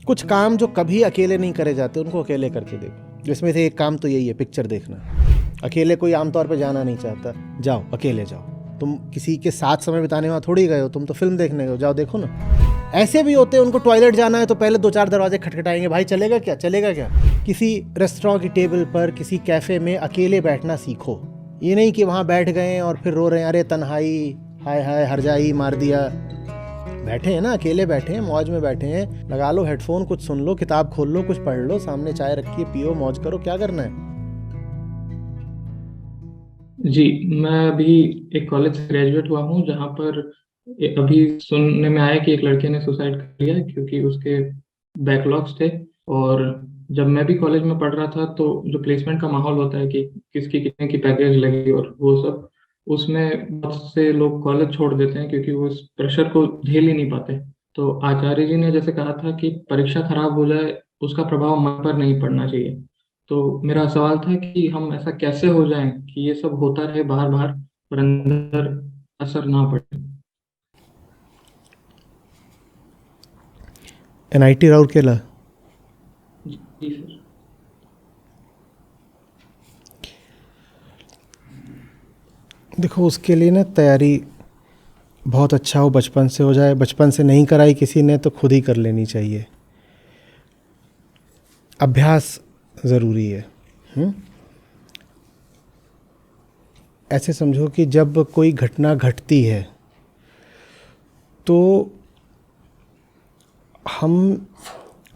कुछ काम जो कभी अकेले नहीं करे जाते उनको अकेले करके देखो। जिसमें से एक काम तो यही है, पिक्चर देखना। अकेले कोई आमतौर पर जाना नहीं चाहता, जाओ अकेले जाओ। तुम किसी के साथ समय बिताने वहाँ थोड़ी गए हो, तुम तो फिल्म देखने गए, जाओ देखो ना। ऐसे भी होते हैं, उनको टॉयलेट जाना है तो पहले 2-4 दरवाजे खटखटाएंगे, भाई चलेगा क्या, चलेगा क्या। किसी रेस्टोरेंट की टेबल पर, किसी कैफ़े में अकेले बैठना सीखो। ये नहीं कि वहाँ बैठ गए और फिर रो रहे हैं, अरे तन्हाई, हाय हाय हरजाई मार दिया। बैठे हैं ना, अकेले बैठे हैं, मौज में बैठे हैं, लगा लो हेडफोन, कुछ सुन लो, किताब खोल लो, कुछ पढ़ लो, सामने चाय रखिए, पियो, मौज करो, क्या करना है। जी, मैं अभी एक कॉलेज से ग्रेजुएट हुआ हूँ जहाँ पर अभी सुनने में आया कि एक लड़के ने सुसाइड कर लिया क्योंकि उसके बैकलॉग्स थे। और जब मैं भी कॉलेज में पढ़ रहा था तो जो प्लेसमेंट का माहौल होता है कि किसकी कितने की पैकेज लगी और वो सब, उसमें बहुत से लोग कॉलेज छोड़ देते हैं क्योंकि वो उस प्रेशर को झेल ही नहीं पाते। तो आचार्य जी ने जैसे कहा था कि परीक्षा खराब हो जाए उसका प्रभाव मन पर नहीं पड़ना चाहिए। तो मेरा सवाल था कि हम ऐसा कैसे हो जाएं कि ये सब होता रहे बाहर बाहर पर अंदर असर ना पड़े। NIT राउरकेला। जी सर। देखो, उसके लिए ना तैयारी बहुत अच्छा हो, बचपन से हो जाए। बचपन से नहीं कराई किसी ने तो खुद ही कर लेनी चाहिए। अभ्यास ज़रूरी है। ऐसे समझो कि जब कोई घटना घटती है तो हम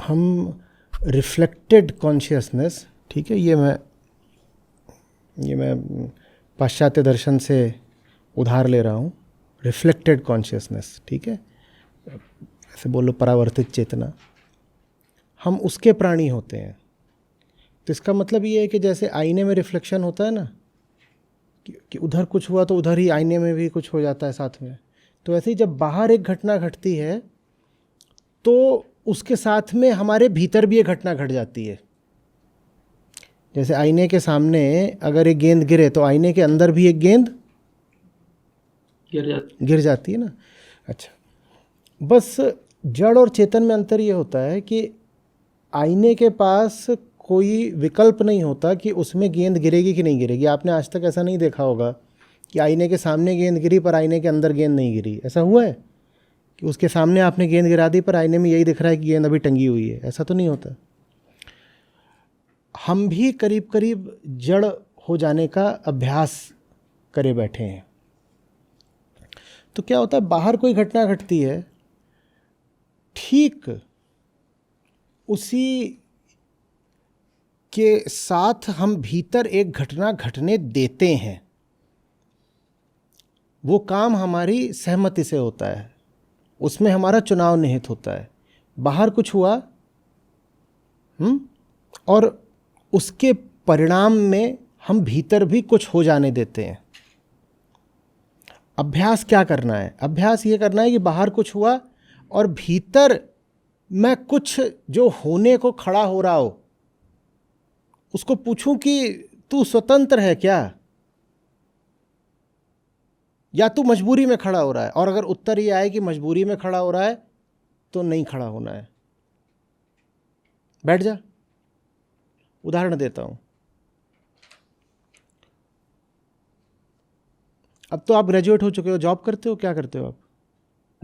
हम रिफ्लेक्टेड कॉन्शियसनेस, ठीक है, ये मैं पाश्चात्य दर्शन से उधार ले रहा हूँ। रिफ्लेक्टेड कॉन्शियसनेस, ठीक है, ऐसे बोलो परावर्तित चेतना, हम उसके प्राणी होते हैं। तो इसका मतलब ये है कि जैसे आईने में रिफ्लेक्शन होता है ना, कि उधर कुछ हुआ तो उधर ही आईने में भी कुछ हो जाता है साथ में। तो ऐसे ही जब बाहर एक घटना घटती है तो उसके साथ में हमारे भीतर भी एक घटना घट जाती है। जैसे आईने के सामने अगर एक गेंद गिरे तो आईने के अंदर भी एक गेंद गिर जाती है ना। अच्छा, बस जड़ और चेतन में अंतर ये होता है कि आईने के पास कोई विकल्प नहीं होता कि उसमें गेंद गिरेगी कि नहीं गिरेगी। आपने आज तक ऐसा नहीं देखा होगा कि आईने के सामने गेंद गिरी पर आईने के अंदर गेंद नहीं गिरी। ऐसा हुआ है कि उसके सामने आपने गेंद गिरा दी पर आईने में यही दिख रहा है कि गेंद अभी टंगी हुई है? ऐसा तो नहीं होता। हम भी करीब करीब जड़ हो जाने का अभ्यास करे बैठे हैं। तो क्या होता है, बाहर कोई घटना घटती है, ठीक उसी के साथ हम भीतर एक घटना घटने देते हैं। वो काम हमारी सहमति से होता है, उसमें हमारा चुनाव निहित होता है। बाहर कुछ हुआ और उसके परिणाम में हम भीतर भी कुछ हो जाने देते हैं। अभ्यास क्या करना है? अभ्यास ये करना है कि बाहर कुछ हुआ और भीतर मैं कुछ जो होने को खड़ा हो रहा हो उसको पूछूं कि तू स्वतंत्र है क्या, या तू मजबूरी में खड़ा हो रहा है। और अगर उत्तर ये आए कि मजबूरी में खड़ा हो रहा है तो नहीं खड़ा होना है, बैठ जा। उदाहरण देता हूं, अब तो आप ग्रेजुएट हो चुके हो, जॉब करते हो, क्या करते हो आप?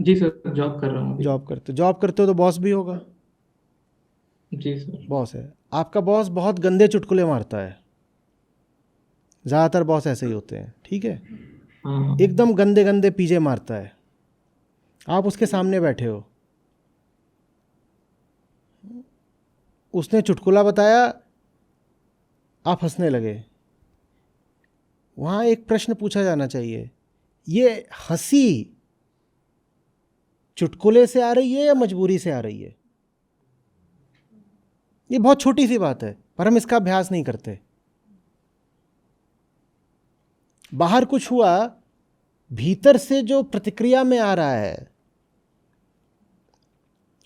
जी सर, जॉब कर रहा हूँ अभी। जॉब करते हो तो बॉस भी होगा। जी सर। बॉस है आपका, बॉस बहुत गंदे चुटकुले मारता है। ज़्यादातर बॉस ऐसे ही होते हैं, ठीक है, हाँ। एकदम गंदे गंदे पीजे मारता है। आप उसके सामने बैठे हो, उसने चुटकुला बताया, आप हंसने लगे। वहाँ एक प्रश्न पूछा जाना चाहिए, ये हंसी चुटकुले से आ रही है या मजबूरी से आ रही है? ये बहुत छोटी सी बात है पर हम इसका अभ्यास नहीं करते। बाहर कुछ हुआ, भीतर से जो प्रतिक्रिया में आ रहा है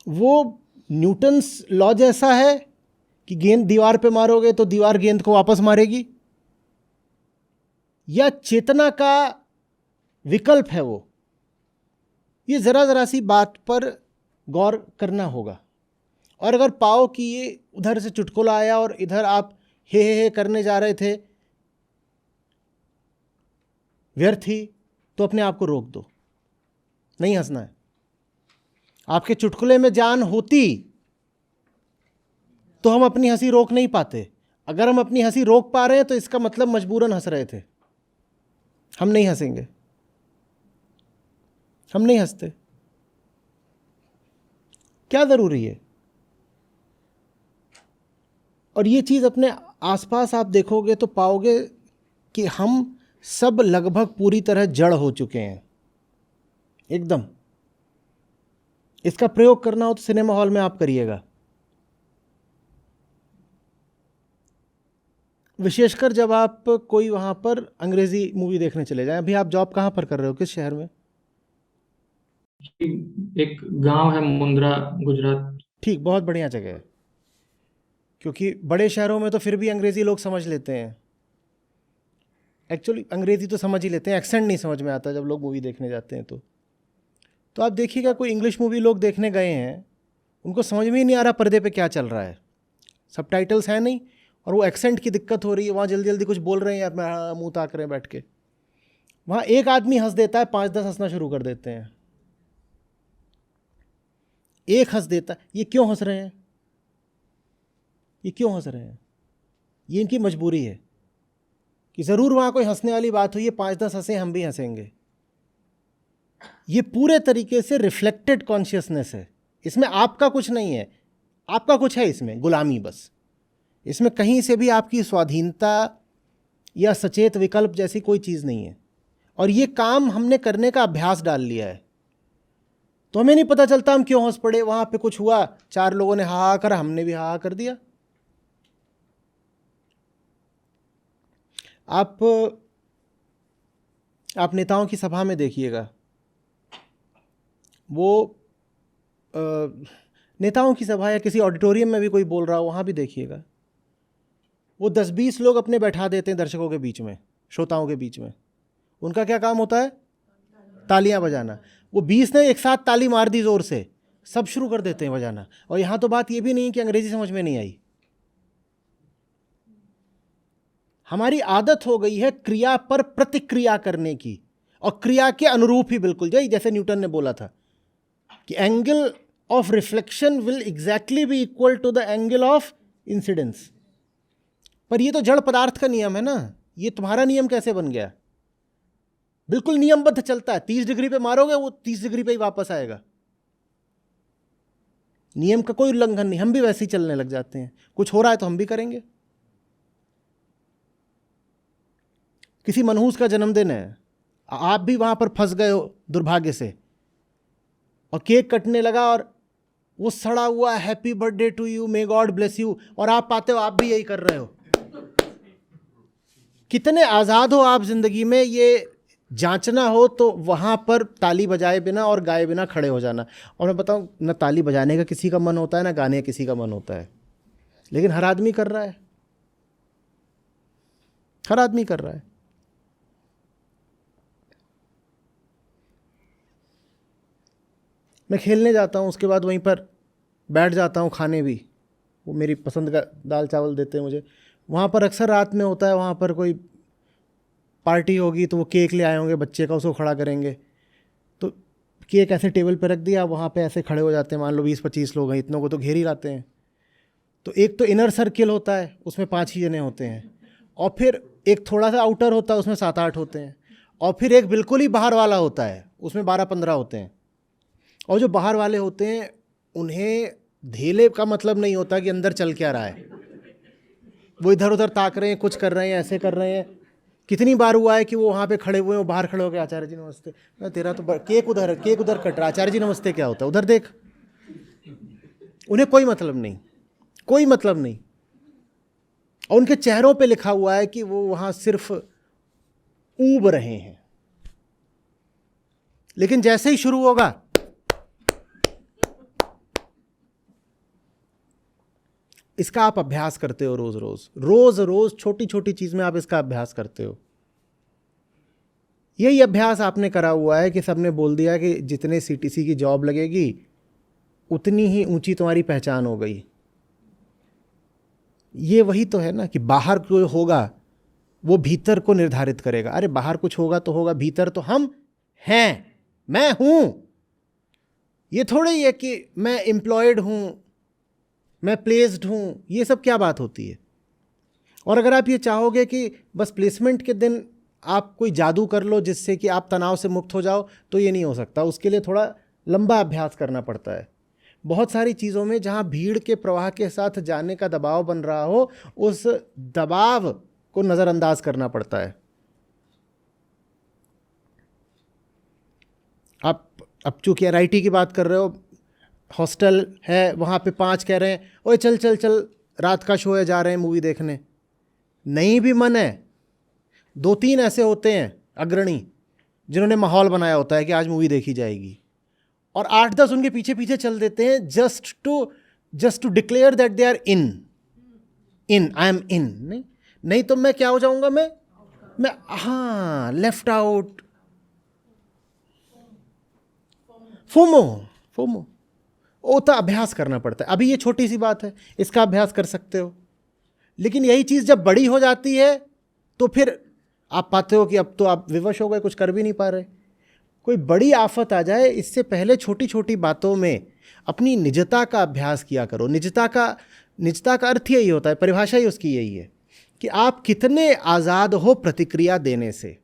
वो न्यूटन्स लॉ जैसा है कि गेंद दीवार पे मारोगे तो दीवार गेंद को वापस मारेगी, या चेतना का विकल्प है वो? ये जरा जरा सी बात पर गौर करना होगा। और अगर पाओ कि ये उधर से चुटकुला आया और इधर आप हे करने जा रहे थे व्यर्थ ही, तो अपने आप को रोक दो, नहीं हंसना है। आपके चुटकुले में जान होती तो हम अपनी हंसी रोक नहीं पाते। अगर हम अपनी हंसी रोक पा रहे हैं तो इसका मतलब मजबूरन हंस रहे थे। हम नहीं हंसेंगे, हम नहीं हंसते। क्या जरूरी है? और ये चीज अपने आसपास आप देखोगे तो पाओगे कि हम सब लगभग पूरी तरह जड़ हो चुके हैं एकदम। इसका प्रयोग करना हो तो सिनेमा हॉल में आप करिएगा, विशेषकर जब आप कोई वहां पर अंग्रेजी मूवी देखने चले जाएं। अभी आप जॉब कहाँ पर कर रहे हो, किस शहर में? एक गांव है मुंद्रा, गुजरात। ठीक, बहुत बढ़िया जगह है, क्योंकि बड़े शहरों में तो फिर भी अंग्रेजी लोग समझ लेते हैं। एक्चुअली अंग्रेजी तो समझ ही लेते हैं, एक्सेंट नहीं समझ में आता जब लोग मूवी देखने जाते हैं। तो आप देखिएगा, कोई इंग्लिश मूवी लोग देखने गए हैं, उनको समझ में ही नहीं आ रहा पर्दे पे क्या चल रहा है, सबटाइटल्स हैं नहीं, और वो एक्सेंट की दिक्कत हो रही है, वहाँ जल्दी जल्दी कुछ बोल रहे हैं या मुँह ताक रहे हैं बैठ के। वहाँ एक आदमी हंस देता है, 5-10 हंसना शुरू कर देते हैं। एक हंस देता है, ये क्यों हंस रहे हैं, ये क्यों हंस रहे हैं? ये इनकी मजबूरी है कि ज़रूर वहाँ कोई हंसने वाली बात हुई है, 5-10 हंसे, हम भी हंसेंगे। ये पूरे तरीके से रिफ्लेक्टेड कॉन्शियसनेस है, इसमें आपका कुछ नहीं है। आपका कुछ है इसमें, गुलामी बस। इसमें कहीं से भी आपकी स्वाधीनता या सचेत विकल्प जैसी कोई चीज़ नहीं है। और ये काम हमने करने का अभ्यास डाल लिया है, तो हमें नहीं पता चलता हम क्यों हंस पड़े। वहाँ पे कुछ हुआ, 4 लोगों ने हा करा, हमने भी हा कर दिया। आप नेताओं की सभा में देखिएगा, वो नेताओं की सभा या किसी ऑडिटोरियम में भी कोई बोल रहा हो, वहाँ भी देखिएगा, वो 10-20 लोग अपने बैठा देते हैं दर्शकों के बीच में, श्रोताओं के बीच में। उनका क्या काम होता है? तालियां बजाना। वो 20 ने एक साथ ताली मार दी जोर से, सब शुरू कर देते हैं बजाना। और यहाँ तो बात ये भी नहीं कि अंग्रेजी समझ में नहीं आई। हमारी आदत हो गई है क्रिया पर प्रतिक्रिया करने की, और क्रिया के अनुरूप ही बिल्कुल, जैसे न्यूटन ने बोला था कि angle of reflection will exactly be equal to the angle of incidence. पर ये तो जड़ पदार्थ का नियम है ना, ये तुम्हारा नियम कैसे बन गया? बिल्कुल नियमबद्ध चलता है, 30 डिग्री पे मारोगे वो 30 डिग्री पे ही वापस आएगा। नियम का कोई उल्लंघन नहीं, हम भी वैसे ही चलने लग जाते हैं। कुछ हो रहा है तो हम भी करेंगे। किसी मनहूस का जन्मदिन है, आप भी वहां पर फंस गए हो दुर्भाग्य से, और केक कटने लगा और वो सड़ा हुआ happy birthday to you, may God bless you, और आप पाते हो आप भी यही कर रहे हो। कितने आज़ाद हो आप जिंदगी में, ये जांचना हो तो वहाँ पर ताली बजाए बिना और गाए बिना खड़े हो जाना। और मैं बताऊँ, ना ताली बजाने का किसी का मन होता है, ना गाने का किसी का मन होता है, लेकिन हर आदमी कर रहा है, हर आदमी कर रहा है। मैं खेलने जाता हूँ, उसके बाद वहीं पर बैठ जाता हूँ खाने भी, वो मेरी पसंद का दाल चावल देते हैं मुझे। वहाँ पर अक्सर रात में होता है, वहाँ पर कोई पार्टी होगी तो वो केक ले आए होंगे बच्चे का, उसको खड़ा करेंगे, तो केक ऐसे टेबल पे रख दिया, वहाँ पे ऐसे खड़े हो जाते हैं। मान लो 20-25 लोग हैं, इतनों को तो घेर ही लाते हैं। तो एक तो इनर सर्किल होता है, उसमें 5 ही जने होते हैं, और फिर एक थोड़ा सा आउटर होता है, उसमें 7-8 होते हैं, और फिर एक बिल्कुल ही बाहर वाला होता है, उसमें 12-15 होते हैं। और जो बाहर वाले होते हैं उन्हें धेले का मतलब नहीं होता कि अंदर चल क्या रहा है, वो इधर उधर ताक रहे हैं, कुछ कर रहे हैं, ऐसे कर रहे हैं। कितनी बार हुआ है कि वो वहाँ पे खड़े हुए हैं, बाहर खड़े हो गए, आचार्य जी नमस्ते, तेरा तो केक उधर कट रहा, आचार्य जी नमस्ते क्या होता है, उधर देख। उन्हें कोई मतलब नहीं, कोई मतलब नहीं। और उनके चेहरों पे लिखा हुआ है कि वो वहाँ सिर्फ ऊब रहे हैं। लेकिन जैसे ही शुरू होगा, इसका आप अभ्यास करते हो रोज रोज, रोज रोज छोटी छोटी चीज में आप इसका अभ्यास करते हो। यही अभ्यास आपने करा हुआ है कि सबने बोल दिया कि जितने सीटीसी की जॉब लगेगी उतनी ही ऊंची तुम्हारी पहचान हो गई। ये वही तो है ना कि बाहर जो होगा वो भीतर को निर्धारित करेगा। अरे बाहर कुछ होगा तो होगा, भीतर तो हम हैं, मैं हूं। ये थोड़ा ही है कि मैं एम्प्लॉयड हूं, मैं प्लेस्ड हूं, ये सब क्या बात होती है। और अगर आप ये चाहोगे कि बस प्लेसमेंट के दिन आप कोई जादू कर लो जिससे कि आप तनाव से मुक्त हो जाओ, तो ये नहीं हो सकता। उसके लिए थोड़ा लंबा अभ्यास करना पड़ता है। बहुत सारी चीज़ों में जहाँ भीड़ के प्रवाह के साथ जाने का दबाव बन रहा हो, उस दबाव को नज़रअंदाज करना पड़ता है। आप अब चूंकि RIT की बात कर रहे हो, हॉस्टल है, वहाँ पे 5 कह रहे हैं ओए चल चल चल रात का शो है, जा रहे हैं मूवी देखने। नहीं भी मन है, 2-3 ऐसे होते हैं अग्रणी जिन्होंने माहौल बनाया होता है कि आज मूवी देखी जाएगी, और 8-10 उनके पीछे पीछे चल देते हैं just to declare that they are in I am in. नहीं तो मैं क्या हो जाऊंगा, मैं हाँ लेफ्ट आउट, फोमो तो अभ्यास करना पड़ता है। अभी ये छोटी सी बात है, इसका अभ्यास कर सकते हो, लेकिन यही चीज़ जब बड़ी हो जाती है तो फिर आप पाते हो कि अब तो आप विवश हो गए, कुछ कर भी नहीं पा रहे। कोई बड़ी आफत आ जाए, इससे पहले छोटी छोटी बातों में अपनी निजता का अभ्यास किया करो। निजता का अर्थ यही होता है, परिभाषा ही उसकी यही है कि आप कितने आज़ाद हो प्रतिक्रिया देने से।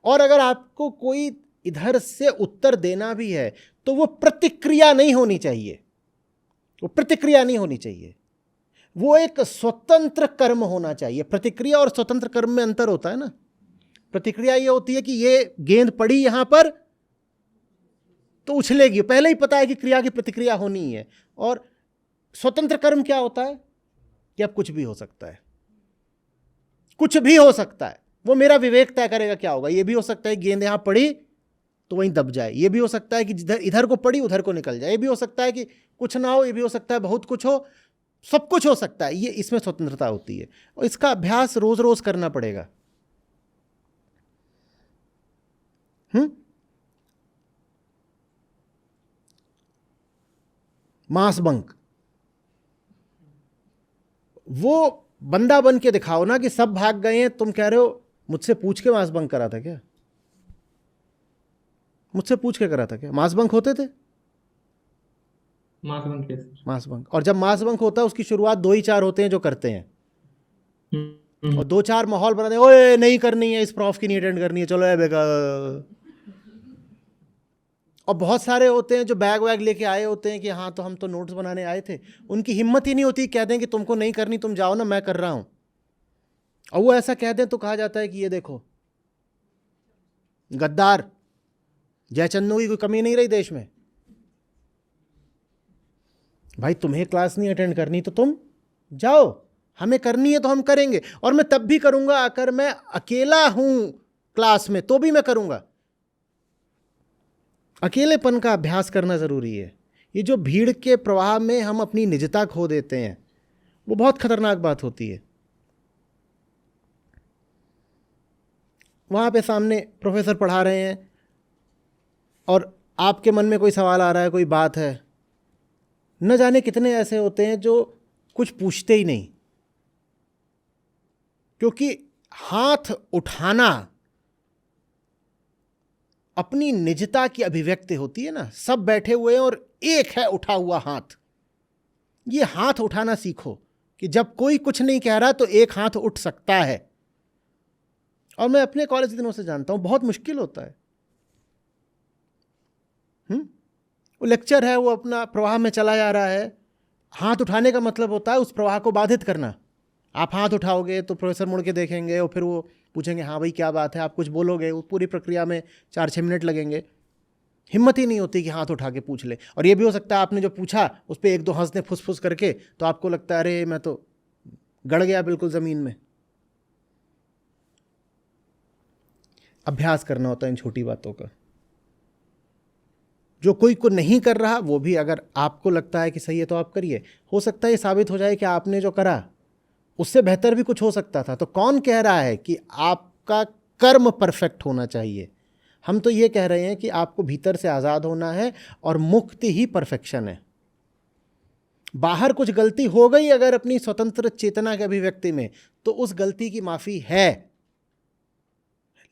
और अगर आपको कोई इधर से उत्तर देना भी है तो वो प्रतिक्रिया नहीं होनी चाहिए, वो प्रतिक्रिया नहीं होनी चाहिए, वो एक स्वतंत्र कर्म होना चाहिए। प्रतिक्रिया और स्वतंत्र कर्म में अंतर होता है ना। प्रतिक्रिया ये होती है कि ये गेंद पड़ी यहां पर तो उछलेगी, पहले ही पता है कि क्रिया की प्रतिक्रिया होनी है। और स्वतंत्र कर्म क्या होता है कि अब कुछ भी हो सकता है, कुछ भी हो सकता है, वो मेरा विवेक तय करेगा क्या होगा। ये भी हो सकता है गेंद यहां पड़ी तो वहीं दब जाए, ये भी हो सकता है कि जिधर इधर को पड़ी उधर को निकल जाए, ये भी हो सकता है कि कुछ ना हो, ये भी हो सकता है बहुत कुछ हो, सब कुछ हो सकता है। ये इसमें स्वतंत्रता होती है, और इसका अभ्यास रोज रोज करना पड़ेगा। मास बंक, वो बंदा बन के दिखाओ ना कि सब भाग गए हैं, तुम कह रहे हो मुझसे पूछ के मास बंक करा था क्या, मुझसे पूछ के करा था क्या। मास बंक होते थे, मास बंक कैसे? Mass bunk. और जब मास बंक होता है उसकी शुरुआत 2 ही 4 होते हैं जो करते हैं, और 2-4 माहौल बना दे, ओए नहीं करनी है, इस प्रॉफ की नहीं अटेंड करनी है, चलो बेकार। और बहुत सारे होते हैं जो बैग वैग लेके आए होते हैं कि हाँ तो हम तो नोट्स बनाने आए थे, उनकी हिम्मत ही नहीं होती कह दें कि तुमको नहीं करनी, तुम जाओ ना, मैं कर रहा हूं। और वो ऐसा कह दें तो कहा जाता है कि ये देखो गद्दार, जयचंदू की कोई कमी नहीं रही देश में। भाई तुम्हें क्लास नहीं अटेंड करनी तो तुम जाओ, हमें करनी है तो हम करेंगे, और मैं तब भी करूंगा अगर मैं अकेला हूं क्लास में, तो भी मैं करूंगा। अकेलेपन का अभ्यास करना जरूरी है। ये जो भीड़ के प्रवाह में हम अपनी निजता खो देते हैं, वो बहुत खतरनाक बात होती है। वहां पे सामने प्रोफेसर पढ़ा रहे हैं और आपके मन में कोई सवाल आ रहा है, कोई बात है, न जाने कितने ऐसे होते हैं जो कुछ पूछते ही नहीं, क्योंकि हाथ उठाना अपनी निजता की अभिव्यक्ति होती है ना। सब बैठे हुए हैं और एक है उठा हुआ हाथ। ये हाथ उठाना सीखो कि जब कोई कुछ नहीं कह रहा तो एक हाथ उठ सकता है। और मैं अपने कॉलेज दिनों से जानता हूं, बहुत मुश्किल होता है। वो लेक्चर है, वो अपना प्रवाह में चला जा रहा है। हाथ उठाने का मतलब होता है उस प्रवाह को बाधित करना। आप हाथ उठाओगे तो प्रोफेसर मुड़ के देखेंगे और फिर वो पूछेंगे हाँ भाई क्या बात है, आप कुछ बोलोगे, वो पूरी प्रक्रिया में 4-6 मिनट लगेंगे। हिम्मत ही नहीं होती कि हाथ उठा के पूछ ले। और ये भी हो सकता है आपने जो पूछा उस पर 1-2 हंस दे फुस करके, तो आपको लगता है अरे मैं तो गड़ गया बिल्कुल ज़मीन में। अभ्यास करना होता है इन छोटी बातों का। जो कोई को नहीं कर रहा वो भी अगर आपको लगता है कि सही है तो आप करिए। हो सकता है ये साबित हो जाए कि आपने जो करा उससे बेहतर भी कुछ हो सकता था। तो कौन कह रहा है कि आपका कर्म परफेक्ट होना चाहिए। हम तो ये कह रहे हैं कि आपको भीतर से आज़ाद होना है और मुक्ति ही परफेक्शन है। बाहर कुछ गलती हो गई अगर अपनी स्वतंत्र चेतना के अभिव्यक्ति में, तो उस गलती की माफी है,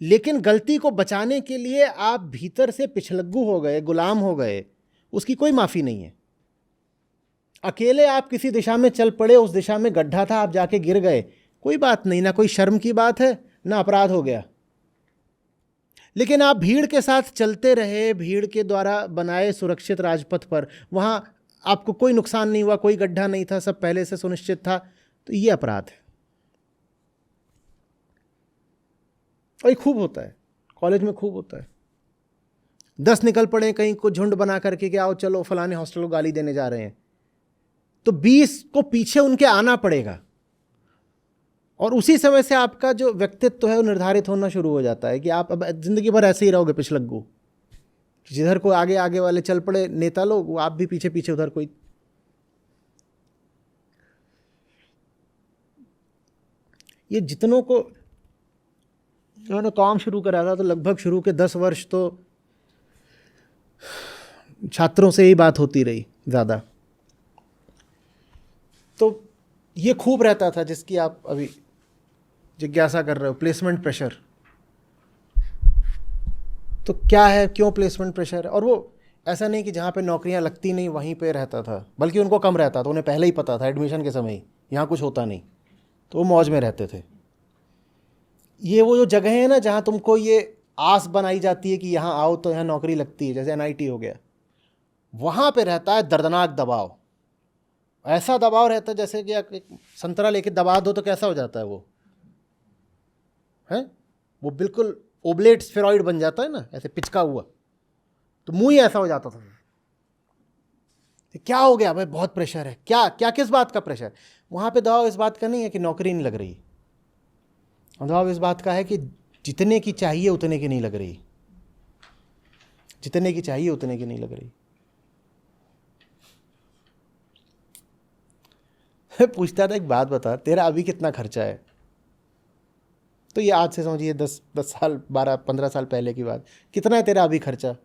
लेकिन गलती को बचाने के लिए आप भीतर से पिछलग्गू हो गए, गुलाम हो गए, उसकी कोई माफी नहीं है। अकेले आप किसी दिशा में चल पड़े, उस दिशा में गड्ढा था, आप जाके गिर गए, कोई बात नहीं, ना कोई शर्म की बात है, ना अपराध हो गया। लेकिन आप भीड़ के साथ चलते रहे, भीड़ के द्वारा बनाए सुरक्षित राजपथ पर, वहां आपको कोई नुकसान नहीं हुआ, कोई गड्ढा नहीं था, सब पहले से सुनिश्चित था, तो ये अपराध है। और ये खूब होता है, कॉलेज में खूब होता है। 10 निकल पड़े कहीं को झुंड बना करके कि आओ चलो फलाने हॉस्टल को गाली देने जा रहे हैं, तो 20 को पीछे उनके आना पड़ेगा, और उसी समय से आपका जो व्यक्तित्व है वो निर्धारित होना शुरू हो जाता है कि आप अब जिंदगी भर ऐसे ही रहोगे पिछलग्गू। जिधर को आगे आगे वाले चल पड़े नेता लोग, वो आप भी पीछे पीछे उधर कोई। ये जितनों को मैंने काम शुरू करा था, तो लगभग शुरू के 10 वर्ष तो छात्रों से ही बात होती रही ज़्यादा। तो ये खूब रहता था जिसकी आप अभी जिज्ञासा कर रहे हो, प्लेसमेंट प्रेशर। तो क्या है, क्यों प्लेसमेंट प्रेशर है? और वो ऐसा नहीं कि जहाँ पे नौकरियाँ लगती नहीं वहीं पे रहता था, बल्कि उनको कम रहता था, उन्हें पहले ही पता था एडमिशन के समय ही यहाँ कुछ होता नहीं, तो वो मौज में रहते थे। ये वो जो जगह है ना जहाँ तुमको ये आस बनाई जाती है कि यहाँ आओ तो यहाँ नौकरी लगती है, जैसे NIT हो गया, वहाँ पे रहता है दर्दनाक दबाव। ऐसा दबाव रहता है जैसे कि एक संतरा लेके दबा दो तो कैसा हो जाता है वो, है वो बिल्कुल ओब्लेट स्फेरॉइड बन जाता है ना, ऐसे पिचका हुआ, तो मुंह ही ऐसा हो जाता था। तो क्या हो गया भाई, बहुत प्रेशर है। क्या क्या, किस बात का प्रेशर? वहाँ पे दबाव इस बात का नहीं है कि नौकरी नहीं लग रही, दबाव इस बात का है कि जितने की चाहिए उतने की नहीं लग रही, जितने की चाहिए उतने की नहीं लग रही। पूछता था एक बात बता, तेरा अभी कितना खर्चा है? तो ये आज से समझिए 10 साल 12-15 साल पहले की बात, कितना है तेरा अभी खर्चा?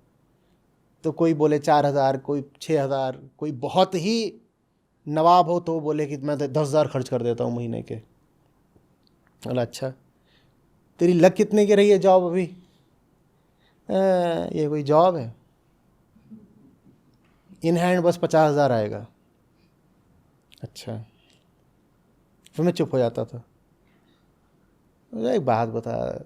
तो कोई बोले 4,000, कोई 6,000, कोई बहुत ही नवाब हो तो बोले कि मैं 10,000 खर्च कर देता हूँ महीने के। बोला अच्छा, तेरी लग कितने की रही है जॉब अभी? ये कोई जॉब है, इन हैंड बस 50,000 आएगा। अच्छा, फिर मैं चुप हो जाता था। एक बात बता,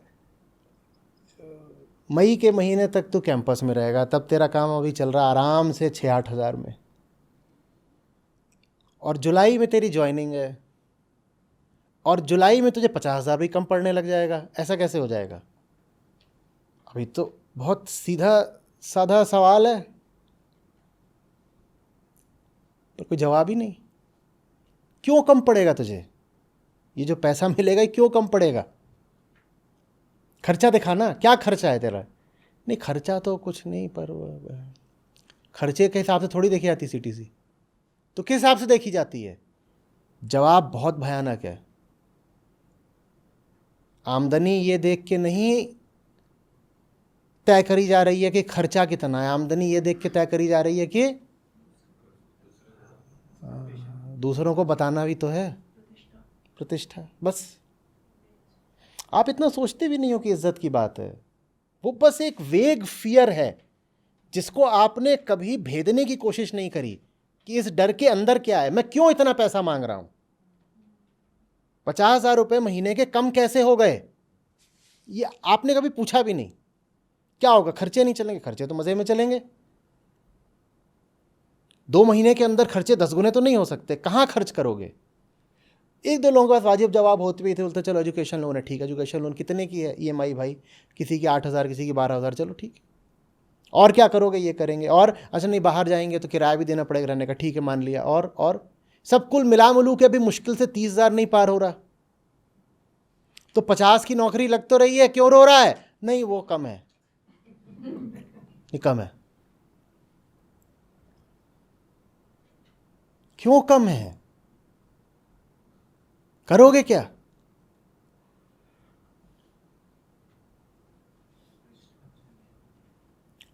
मई के महीने तक तू कैंपस में रहेगा, तब तेरा काम अभी चल रहा आराम से 6-8 हज़ार में, और जुलाई में तेरी ज्वाइनिंग है, और जुलाई में तुझे 50,000 भी कम पड़ने लग जाएगा। ऐसा कैसे हो जाएगा? अभी तो बहुत सीधा साधा सवाल है, पर कोई जवाब ही नहीं। क्यों कम पड़ेगा तुझे? ये जो पैसा मिलेगा क्यों कम पड़ेगा? खर्चा दिखाना, क्या खर्चा है तेरा? नहीं खर्चा तो कुछ नहीं, पर खर्चे के हिसाब से थोड़ी देखी जाती CTC, तो किस हिसाब से देखी जाती है? जवाब बहुत भयानक है। आमदनी ये देख के नहीं तय करी जा रही है कि खर्चा कितना है, आमदनी ये देख के तय करी जा रही है कि दूसरों को बताना भी तो है, प्रतिष्ठा। बस आप इतना सोचते भी नहीं हो कि इज्जत की बात है, वो बस एक वेग फियर है जिसको आपने कभी भेदने की कोशिश नहीं करी कि इस डर के अंदर क्या है, मैं क्यों इतना पैसा मांग रहा हूं। 50,000 रुपये महीने के कम कैसे हो गए, ये आपने कभी पूछा भी नहीं। क्या होगा, खर्चे नहीं चलेंगे? खर्चे तो मजे में चलेंगे। 2 महीने के अंदर खर्चे 10 गुने तो नहीं हो सकते, कहां खर्च करोगे? 1-2 लोगों के पास वाजिब जवाब होते भी थे, बोलते चलो एजुकेशन लोन है, ठीक है एजुकेशन लोन कितने की है EMI भाई? किसी की 8,000, किसी की 12,000, चलो ठीक है। और क्या करोगे? ये करेंगे। और अच्छा नहीं बाहर जाएंगे तो किराया भी देना पड़ेगा रहने का, ठीक है मान लिया। और सब कुल मिला मिलू के भी मुश्किल से 30,000 नहीं पार हो रहा, तो 50 की नौकरी लग तो रही है, क्यों रो रहा है? नहीं वो कम है, ये कम है। क्यों कम है? करोगे क्या?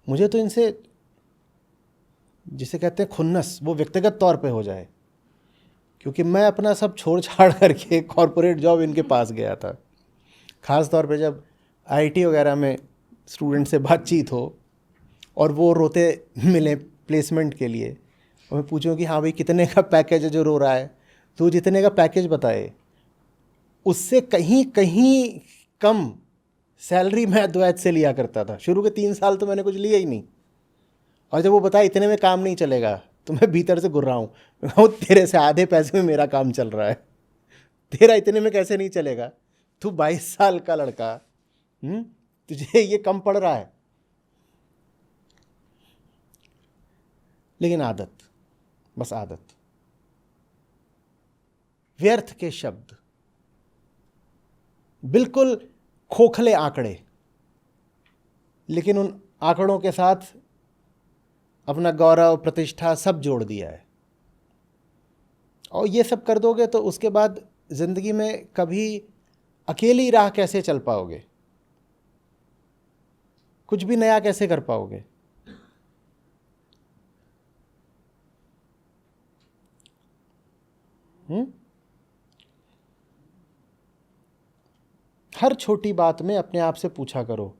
मुझे तो इनसे, जिसे कहते हैं खुन्नस, वो व्यक्तिगत तौर पे हो जाए। क्योंकि मैं अपना सब छोड़ छाड़ करके कॉरपोरेट जॉब इनके पास गया था। ख़ास तौर पे जब आईआईटी वगैरह में स्टूडेंट से बातचीत हो और वो रोते मिले प्लेसमेंट के लिए, और मैं पूछूं कि हाँ भाई कितने का पैकेज है जो रो रहा है, तो जितने का पैकेज बताए उससे कहीं कहीं कम सैलरी मैं अद्वैत से लिया करता था। शुरू के 3 साल तो मैंने कुछ लिया ही नहीं, और जब वो बताया इतने में काम नहीं चलेगा तो मैं भीतर से गुर्रा हूँ, तेरे से आधे पैसे में मेरा काम चल रहा है, तेरा इतने में कैसे नहीं चलेगा? तू 22 साल का लड़का, तुझे ये कम पड़ रहा है। लेकिन आदत, बस आदत। व्यर्थ के शब्द, बिल्कुल खोखले आंकड़े, लेकिन उन आंकड़ों के साथ अपना गौरव प्रतिष्ठा सब जोड़ दिया है। और ये सब कर दोगे तो उसके बाद ज़िंदगी में कभी अकेली राह कैसे चल पाओगे? कुछ भी नया कैसे कर पाओगे? हर छोटी बात में अपने आप से पूछा करो,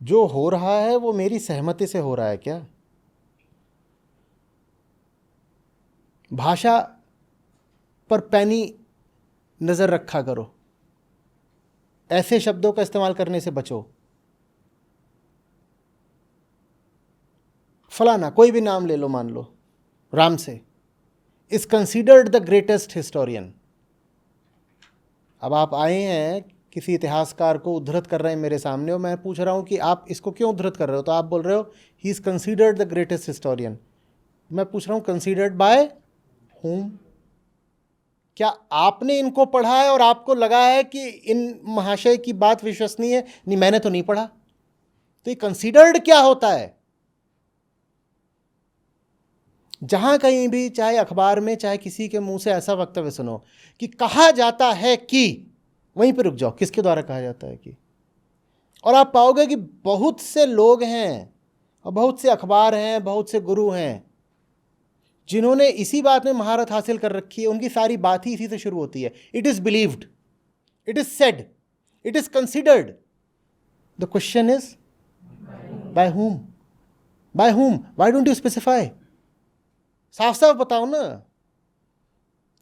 जो हो रहा है वो मेरी सहमति से हो रहा है क्या? भाषा पर पैनी नज़र रखा करो, ऐसे शब्दों का इस्तेमाल करने से बचो। फलाना, कोई भी नाम ले लो, मान लो राम से, is considered the greatest historian. अब आप आए हैं, किसी इतिहासकार को उद्धृत कर रहे हैं मेरे सामने, और मैं पूछ रहा हूं कि आप इसको क्यों उद्धृत कर रहे हो, तो आप बोल रहे हो he is considered the greatest historian. मैं पूछ रहा हूं कंसीडर्ड बाय whom? क्या आपने इनको पढ़ा है और आपको लगा है कि इन महाशय की बात विश्वसनीय है? नहीं, मैंने तो नहीं पढ़ा। तो ये कंसीडर्ड क्या होता है? जहां कहीं भी, चाहे अखबार में, चाहे किसी के मुंह से ऐसा वक्तव्य सुनो कि कहा जाता है कि, वहीं पे रुक जाओ, किसके द्वारा कहा जाता है कि? और आप पाओगे कि बहुत से लोग हैं और बहुत से अखबार हैं, बहुत से गुरु हैं जिन्होंने इसी बात में महारत हासिल कर रखी है। उनकी सारी बात ही इसी से शुरू होती है, it is believed, it is said, it is considered. The question is by whom? By whom? Why don't you specify? साफ साफ बताओ ना,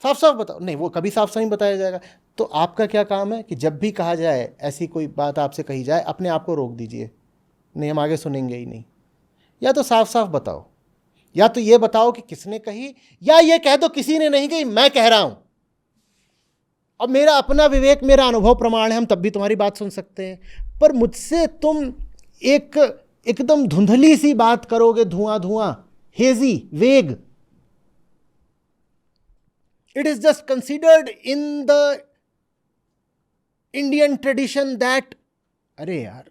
साफ साफ बताओ। नहीं, वो कभी साफ साफ नहीं बताया जाएगा। तो आपका क्या काम है कि जब भी कहा जाए, ऐसी कोई बात आपसे कही जाए, अपने आप को रोक दीजिए, नहीं हम आगे सुनेंगे ही नहीं। या तो साफ साफ बताओ, या तो ये बताओ कि किसने कही, या ये कह दो किसी ने नहीं कही, मैं कह रहा हूं, अब मेरा अपना विवेक, मेरा अनुभव प्रमाण है, हम तब भी तुम्हारी बात सुन सकते हैं। पर मुझसे तुम एकदम धुंधली सी बात करोगे, धुआं धुआं, हेजी, वेग। It is just considered in the Indian tradition that, अरे यार,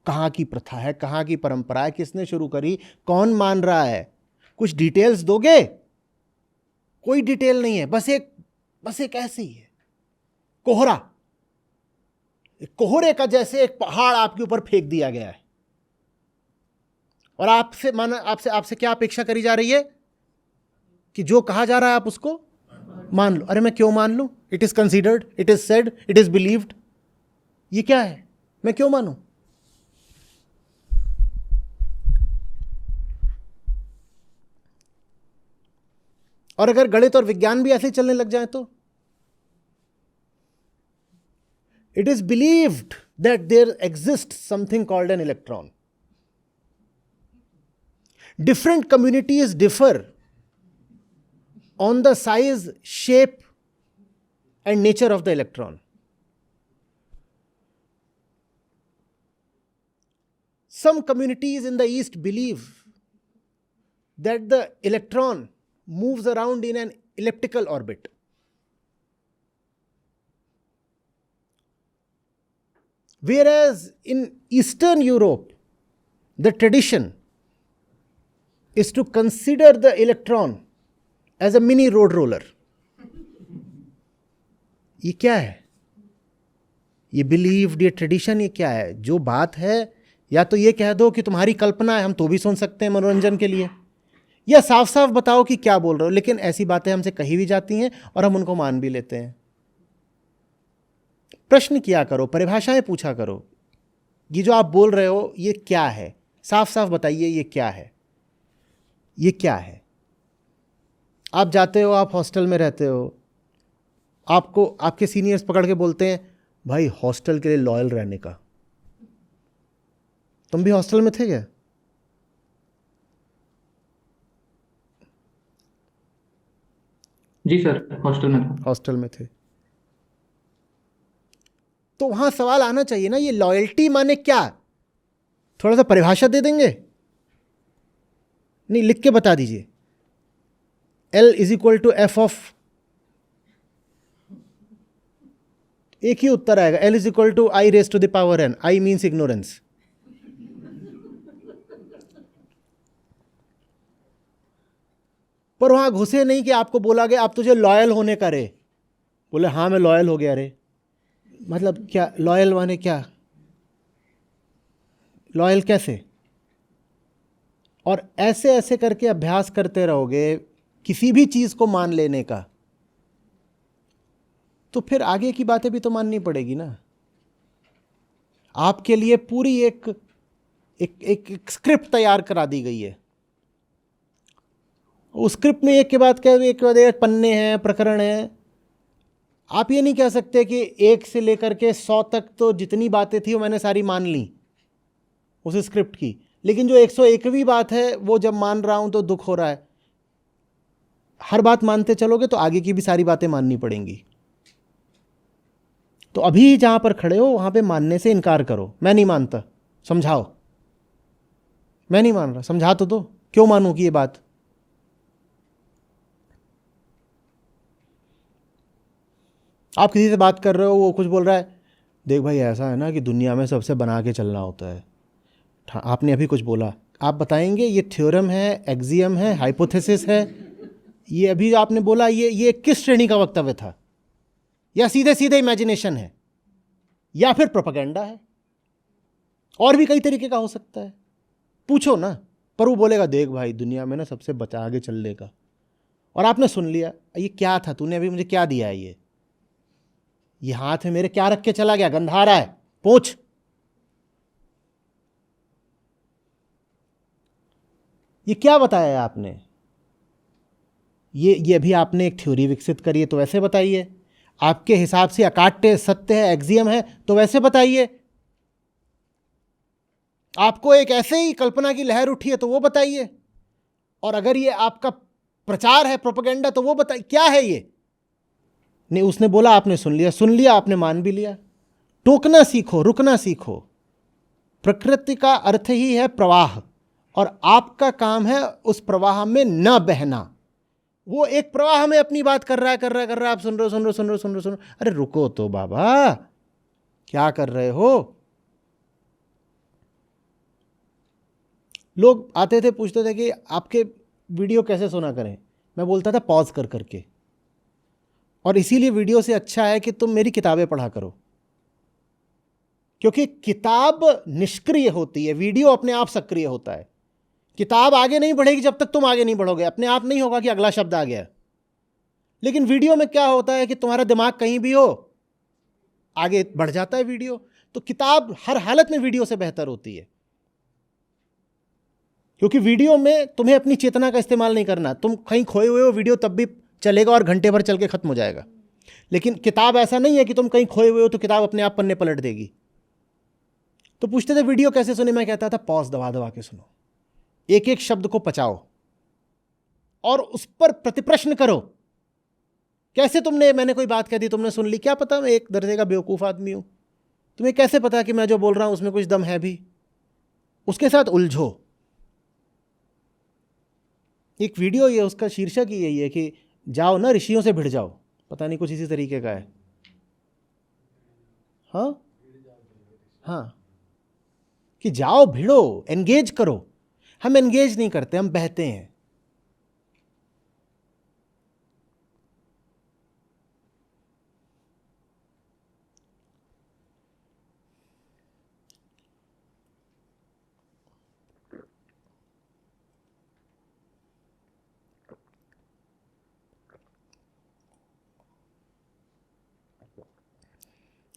कहाँ की प्रथा है, कहाँ की परंपरा है, किसने शुरू करी, कौन मान रहा है? कुछ डिटेल्स दोगे? कोई डिटेल नहीं है, बस एक ऐसी है कोहरा, कोहरे का जैसे एक पहाड़ आपके ऊपर फेंक दिया गया है, और आपसे क्या अपेक्षा करी जा रही है कि जो कहा जा रहा है आप उसको मान लो। अरे मैं क्यों मान लूं? It is considered, it is said, it is believed. ये क्या है? मैं क्यों मानूं? और अगर गणित और विज्ञान भी ऐसे ही चलने लग जाए तो it is believed that there exist something called an electron. Different communities differ on the size, shape and nature of the electron. Some communities in the East believe that the electron moves around in an elliptical orbit. Whereas in Eastern Europe, the tradition is to consider the electron as a mini road roller. ये क्या है? ये believed, ये tradition, ये क्या है? जो बात है, या तो ये कह दो कि तुम्हारी कल्पना है, हम तो भी सुन सकते हैं मनोरंजन के लिए, या साफ साफ बताओ कि क्या बोल रहे हो। लेकिन ऐसी बातें हमसे कही भी जाती हैं और हम उनको मान भी लेते हैं। प्रश्न किया करो, परिभाषाएं पूछा करो, ये जो आप बोल रहे हो ये क्या है, साफ साफ बताइए ये क्या है, ये क्या है। आप जाते हो, आप हॉस्टल में रहते हो, आपको आपके सीनियर्स पकड़ के बोलते हैं भाई हॉस्टल के लिए लॉयल रहने का। तुम भी हॉस्टल में थे क्या? जी सर, हॉस्टल में था। हॉस्टल में थे। तो वहां सवाल आना चाहिए ना, ये लॉयल्टी माने क्या? थोड़ा सा परिभाषा दे देंगे? नहीं, लिख के बता दीजिए। L=f ऑफ, एक ही उत्तर आएगा, L=I⁻⁴n। I means ignorance. पर वहां घुसे नहीं कि आपको बोला गया आप तुझे लॉयल होने का रे, बोले हाँ मैं लॉयल हो गया रे। मतलब क्या लॉयल माने क्या? लॉयल कैसे? और ऐसे ऐसे करके अभ्यास करते रहोगे किसी भी चीज को मान लेने का, तो फिर आगे की बातें भी तो माननी पड़ेगी ना। आपके लिए पूरी एक एक एक, एक स्क्रिप्ट तैयार करा दी गई है। उस स्क्रिप्ट में एक के बाद क्या, एक के बाद एक पन्ने हैं, प्रकरण हैं। आप ये नहीं कह सकते कि 1 से लेकर के 100 तक तो जितनी बातें थी वो मैंने सारी मान ली उस स्क्रिप्ट की, लेकिन जो 101वीं बात है वो जब मान रहा हूं तो दुख हो रहा है। हर बात मानते चलोगे तो आगे की भी सारी बातें माननी पड़ेंगी। तो अभी जहां पर खड़े हो वहां पे मानने से इनकार करो। मैं नहीं मानता, समझाओ। मैं नहीं मान रहा, समझा तो दो, क्यों मानूं कि ये बात। आप किसी से बात कर रहे हो, वो कुछ बोल रहा है, देख भाई ऐसा है ना कि दुनिया में सबसे बना के चलना होता है। आपने अभी कुछ बोला, आप बताएंगे ये थ्योरम है, एक्सियम है, हाइपोथेसिस है, ये अभी आपने बोला, ये किस श्रेणी का वक्तव्य था? या सीधे सीधे इमेजिनेशन है, या फिर प्रोपेगेंडा है? और भी कई तरीके का हो सकता है, पूछो ना। पर वो बोलेगा देख भाई दुनिया में ना सबसे बचा के चलने का। और आपने सुन लिया, ये क्या था, तूने अभी मुझे क्या दिया है, ये हाथ में मेरे क्या रख के चला गया, गंधा रहा है, पूछ। ये क्या बताया आपने? ये अभी आपने एक थ्योरी विकसित करी है तो वैसे बताइए। आपके हिसाब से अकाट्य सत्य है, एक्सियम है, तो वैसे बताइए। आपको एक ऐसे ही कल्पना की लहर उठी है तो वो बताइए। और अगर ये आपका प्रचार है, प्रोपेगेंडा, तो वो बताइए क्या है ये। नहीं, उसने बोला, आपने सुन लिया, आपने मान भी लिया। टोकना सीखो, रुकना सीखो। प्रकृति का अर्थ ही है प्रवाह, और आपका काम है उस प्रवाह में न बहना। वो एक प्रवाह में अपनी बात कर रहा है, आप सुन रहे हो। अरे रुको तो बाबा, क्या कर रहे हो? लोग आते थे, पूछते थे कि आपके वीडियो कैसे सुना करें। मैं बोलता था पॉज कर करके। और इसीलिए वीडियो से अच्छा है कि तुम मेरी किताबें पढ़ा करो, क्योंकि किताब निष्क्रिय होती है, वीडियो अपने आप सक्रिय होता है। किताब आगे नहीं बढ़ेगी जब तक तुम आगे नहीं बढ़ोगे, अपने आप नहीं होगा कि अगला शब्द आ गया। लेकिन वीडियो में क्या होता है कि तुम्हारा दिमाग कहीं भी हो, आगे बढ़ जाता है वीडियो। तो किताब हर हालत में वीडियो से बेहतर होती है, क्योंकि वीडियो में तुम्हें अपनी चेतना का इस्तेमाल नहीं करना। तुम कहीं खोए हुए हो, वीडियो तब भी चलेगा और घंटे भर चल के खत्म हो जाएगा। लेकिन किताब ऐसा नहीं है कि तुम कहीं खोए हुए हो तो किताब अपने आप पन्ने पलट देगी। तो पूछते थे वीडियो कैसे सुने, मैं कहता था पॉज दबा दबा के सुनो, एक एक शब्द को पचाओ और उस पर प्रतिप्रश्न करो। कैसे तुमने, मैंने कोई बात कह दी, तुमने सुन ली, क्या पता मैं एक दर्जे का बेवकूफ आदमी हूं, तुम्हें कैसे पता कि मैं जो बोल रहा हूं उसमें कुछ दम है भी? उसके साथ उलझो। एक वीडियो, ये उसका शीर्षक ही यही है कि जाओ ना ऋषियों से भिड़ जाओ, पता नहीं कुछ इसी तरीके का है। हाँ हाँ, कि जाओ भिड़ो, एंगेज करो। हम एंगेज नहीं करते, हम बहते हैं।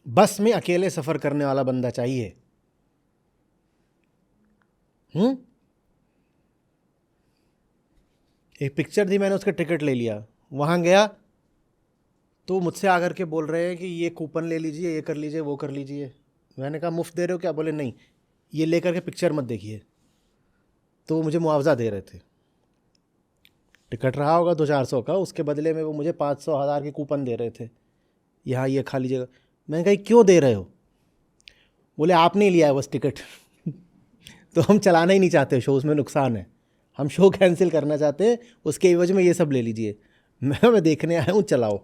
बस में अकेले सफर करने वाला बंदा चाहिए। एक पिक्चर थी, मैंने उसका टिकट ले लिया, वहां गया तो मुझसे आकर के बोल रहे हैं कि ये कूपन ले लीजिए, ये कर लीजिए, वो कर लीजिए। मैंने कहा मुफ्त दे रहे हो क्या? बोले नहीं, ये लेकर के पिक्चर मत देखिए। तो वो मुझे मुआवजा दे रहे थे। टिकट रहा होगा 200-400 का, उसके बदले में वो मुझे 500-1000 के कूपन दे रहे थे, यहाँ ये खा लीजिएगा। मैंने कहा क्यों दे रहे हो? बोले आपने ही लिया है बस टिकट। तो हम चलाना ही नहीं चाहते शो, उसमें नुकसान है, हम शो कैंसिल करना चाहते हैं, उसके एवज में ये सब ले लीजिए। मैं देखने आया हूँ, चलाओ।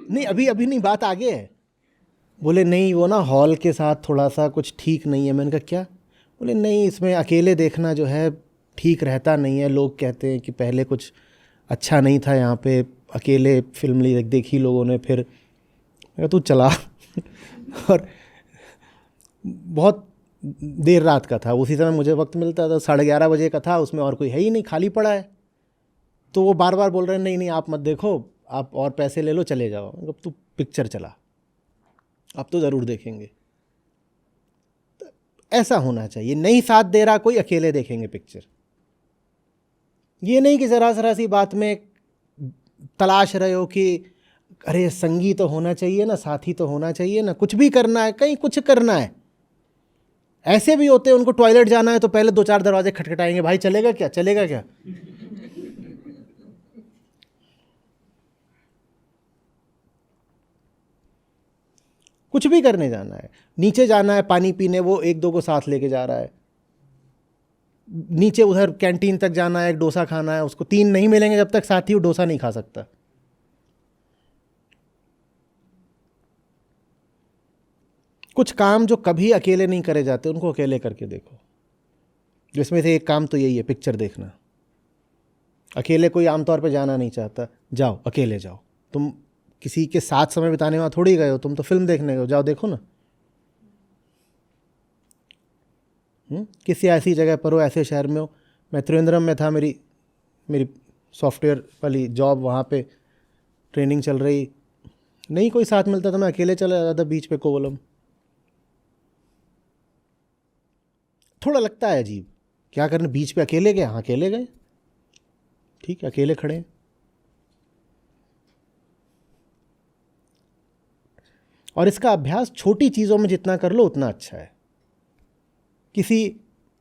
नहीं अभी अभी नहीं, बात आगे है। बोले नहीं वो ना हॉल के साथ थोड़ा सा कुछ ठीक नहीं है। मैंने कहा क्या? बोले नहीं, इसमें अकेले देखना जो है ठीक रहता नहीं है, लोग कहते हैं कि पहले कुछ अच्छा नहीं था यहाँ पे, अकेले फिल्म देखी लोगों ने। फिर मैं कहा तू चला। और बहुत देर रात का था, उसी समय मुझे वक्त मिलता था, 11:30 बजे का था, उसमें और कोई है ही नहीं, खाली पड़ा है। तो वो बार बार बोल रहे हैं नहीं नहीं आप मत देखो, आप और पैसे ले लो, चले जाओ। मैंने कहा तू पिक्चर चला, अब तो ज़रूर देखेंगे। तो ऐसा होना चाहिए, नहीं साथ दे रहा कोई, अकेले देखेंगे पिक्चर। ये नहीं कि ज़रा सी बात में तलाश रहे हो कि अरे संगी तो होना चाहिए ना, साथी तो होना चाहिए ना, कुछ भी करना है, कहीं कुछ करना है। ऐसे भी होते हैं, उनको टॉयलेट जाना है तो पहले 2-4 दरवाजे खटखटाएंगे, भाई चलेगा क्या, चलेगा क्या। कुछ भी करने जाना है, नीचे जाना है पानी पीने, वो 1-2 को साथ लेके जा रहा है। नीचे उधर कैंटीन तक जाना है, एक डोसा खाना है, उसको 3 नहीं मिलेंगे जब तक साथी वो डोसा नहीं खा सकता। कुछ काम जो कभी अकेले नहीं करे जाते, उनको अकेले करके देखो। जिसमें से एक काम तो यही है, पिक्चर देखना। अकेले कोई आमतौर पे जाना नहीं चाहता, जाओ अकेले जाओ। तुम किसी के साथ समय बिताने वहाँ थोड़ी गए हो, तुम तो फिल्म देखने गए हो, जाओ देखो ना। किसी ऐसी जगह पर हो, ऐसे शहर में हो। मैं त्रिवेंद्रम में था, मेरी मेरी सॉफ्टवेयर वाली जॉब, वहाँ पे ट्रेनिंग चल रही, नहीं कोई साथ मिलता था, मैं अकेले चला जाता था बीच पे कोवलम। थोड़ा लगता है अजीब, क्या करने बीच पे अकेले गए, हाँ अकेले गए, ठीक है अकेले खड़े हैं। और इसका अभ्यास छोटी चीज़ों में जितना कर लो उतना अच्छा है। किसी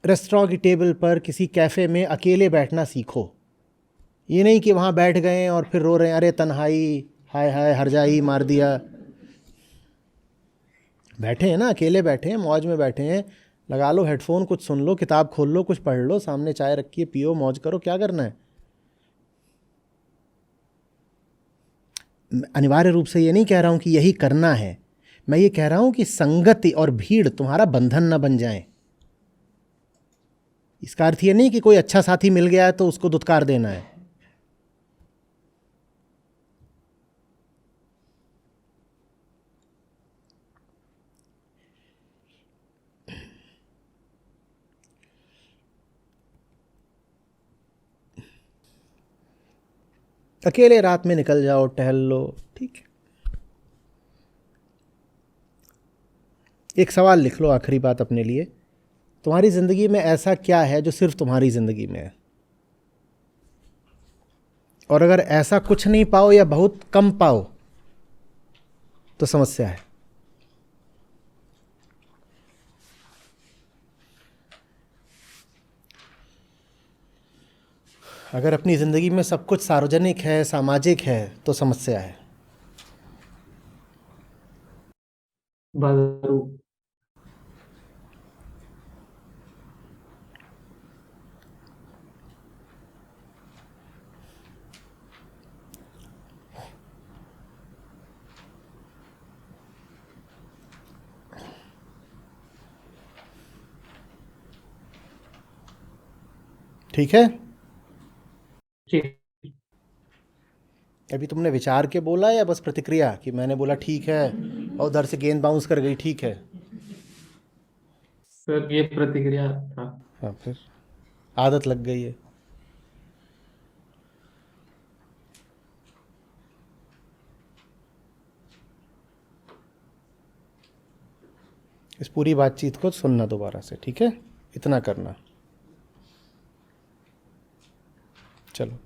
रेस्टोरेंट की टेबल पर, किसी कैफ़े में अकेले बैठना सीखो। ये नहीं कि वहाँ बैठ गए और फिर रो रहे हैं, अरे तन्हाई, हाय हाय हरजाई मार दिया। बैठे हैं ना, अकेले बैठे हैं, मौज में बैठे हैं, लगा लो हेडफोन, कुछ सुन लो, किताब खोल लो, कुछ पढ़ लो, सामने चाय रखिए, पियो, मौज करो, क्या करना है। अनिवार्य रूप से ये नहीं कह रहा हूँ कि यही करना है, मैं ये कह रहा हूँ कि संगति और भीड़ तुम्हारा बंधन न बन जाए। इसका अर्थ ये नहीं कि कोई अच्छा साथी मिल गया है तो उसको दुत्कार देना है। अकेले रात में निकल जाओ, टहल लो, ठीक है। एक सवाल लिख लो आखिरी बात अपने लिए, तुम्हारी ज़िंदगी में ऐसा क्या है जो सिर्फ तुम्हारी ज़िंदगी में है? और अगर ऐसा कुछ नहीं पाओ या बहुत कम पाओ तो समस्या है। अगर अपनी ज़िंदगी में सब कुछ सार्वजनिक है, सामाजिक है, तो समस्या है। बाजारू। ठीक है, जी। अभी तुमने विचार के बोला या बस प्रतिक्रिया कि मैंने बोला ठीक है और उधर से गेंद बाउंस कर गई, ठीक है? सर ये प्रतिक्रिया था। हाँ, फिर आदत लग गई है। इस पूरी बातचीत को सुनना दोबारा से, ठीक है? इतना करना। चलो।